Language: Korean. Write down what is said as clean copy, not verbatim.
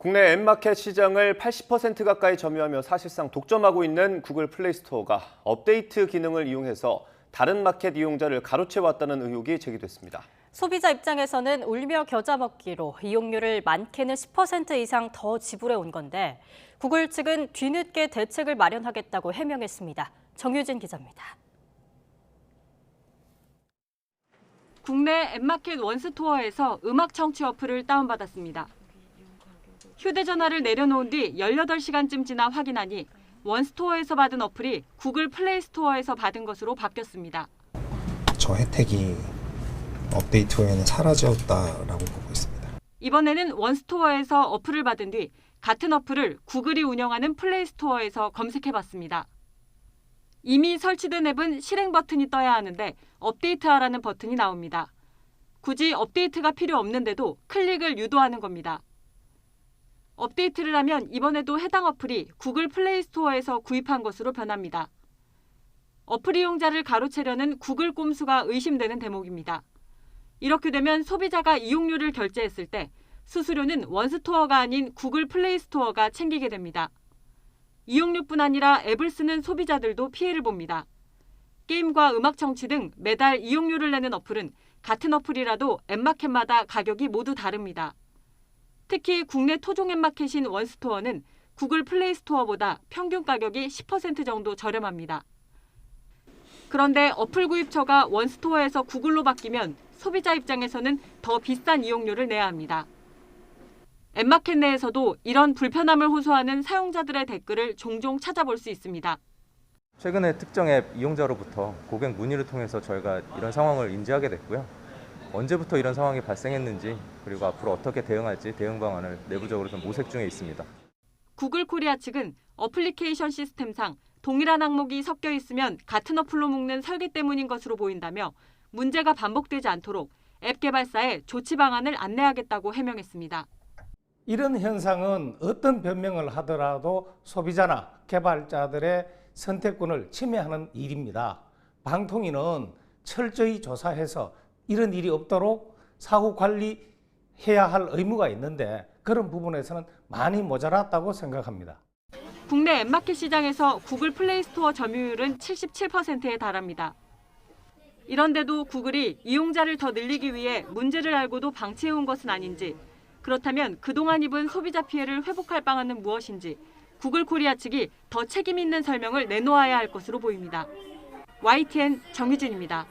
국내 앱마켓 시장을 80% 가까이 점유하며 사실상 독점하고 있는 구글 플레이 스토어가 업데이트 기능을 이용해서 다른 마켓 이용자를 가로채왔다는 의혹이 제기됐습니다. 소비자 입장에서는 울며 겨자 먹기로 이용료를 많게는 10% 이상 더 지불해 온 건데 구글 측은 뒤늦게 대책을 마련하겠다고 해명했습니다. 정유진 기자입니다. 국내 앱마켓 원스토어에서 음악 청취 어플을 다운받았습니다. 휴대전화를 내려놓은 뒤 18시간쯤 지나 확인하니 원스토어에서 받은 어플이 구글 플레이 스토어에서 받은 것으로 바뀌었습니다. 저 혜택이 업데이트 후에는 사라졌다라고 보고 있습니다. 이번에는 원스토어에서 어플을 받은 뒤 같은 어플을 구글이 운영하는 플레이 스토어에서 검색해봤습니다. 이미 설치된 앱은 실행 버튼이 떠야 하는데 업데이트하라는 버튼이 나옵니다. 굳이 업데이트가 필요 없는데도 클릭을 유도하는 겁니다. 업데이트를 하면 이번에도 해당 어플이 구글 플레이 스토어에서 구입한 것으로 변합니다. 어플 이용자를 가로채려는 구글 꼼수가 의심되는 대목입니다. 이렇게 되면 소비자가 이용료를 결제했을 때 수수료는 원스토어가 아닌 구글 플레이 스토어가 챙기게 됩니다. 이용료뿐 아니라 앱을 쓰는 소비자들도 피해를 봅니다. 게임과 음악 청취 등 매달 이용료를 내는 어플은 같은 어플이라도 앱마켓마다 가격이 모두 다릅니다. 특히 국내 토종 앱마켓인 원스토어는 구글 플레이 스토어보다 평균 가격이 10% 정도 저렴합니다. 그런데 어플 구입처가 원스토어에서 구글로 바뀌면 소비자 입장에서는 더 비싼 이용료를 내야 합니다. 앱마켓 내에서도 이런 불편함을 호소하는 사용자들의 댓글을 종종 찾아볼 수 있습니다. 최근에 특정 앱 이용자로부터 고객 문의를 통해서 저희가 이런 상황을 인지하게 됐고요. 언제부터 이런 상황이 발생했는지 그리고 앞으로 어떻게 대응할지 대응 방안을 내부적으로 좀 모색 중에 있습니다. 구글 코리아 측은 어플리케이션 시스템상 동일한 항목이 섞여 있으면 같은 어플로 묶는 설계 때문인 것으로 보인다며 문제가 반복되지 않도록 앱 개발사에 조치 방안을 안내하겠다고 해명했습니다. 이런 현상은 어떤 변명을 하더라도 소비자나 개발자들의 선택권을 침해하는 일입니다. 방통위는 철저히 조사해서 이런 일이 없도록 사후 관리해야 할 의무가 있는데 그런 부분에서는 많이 모자랐다고 생각합니다. 국내 앱마켓 시장에서 구글 플레이 스토어 점유율은 77%에 달합니다. 이런데도 구글이 이용자를 더 늘리기 위해 문제를 알고도 방치해온 것은 아닌지, 그렇다면 그동안 입은 소비자 피해를 회복할 방안은 무엇인지 구글 코리아 측이 더 책임 있는 설명을 내놓아야 할 것으로 보입니다. YTN 정유진입니다.